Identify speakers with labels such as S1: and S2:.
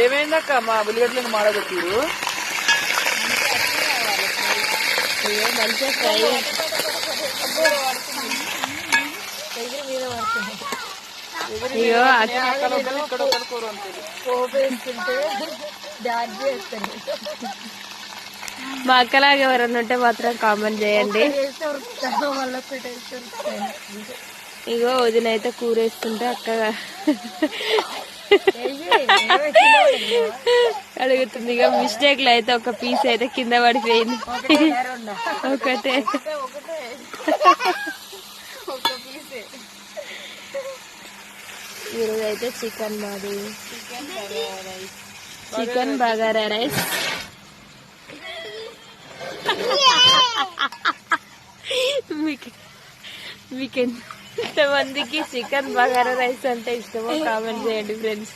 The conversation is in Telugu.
S1: ఏమైందక్క మా ఉల్లిగడ్డలను మాడగొట్టిరు
S2: మంచిగా ఫ్రై అయ్యో
S1: ఇక్కడ ఒకరు కూర ఉంటుంది
S2: పోపు వేస్తుంటే దాడి చేస్తాను. మా అక్కలాగా ఎవరన్నా ఉంటే మాత్రం కామెంట్ చేయండి. ఇగో వదిన అయితే కూర వేస్తుంటే అక్క అడుగుతుంది. ఇక మిస్టేక్ లో అయితే ఒక పీస్ అయితే కింద పడిపోయింది. ఒకటే ఈరోజు అయితే చికెన్ మాది చికెన్ బగారా రైస్. మీకు ఎంతమందికి చికెన్ బగారా రైస్ అంటే ఇష్టమో కామెంట్ చేయండి ఫ్రెండ్స్.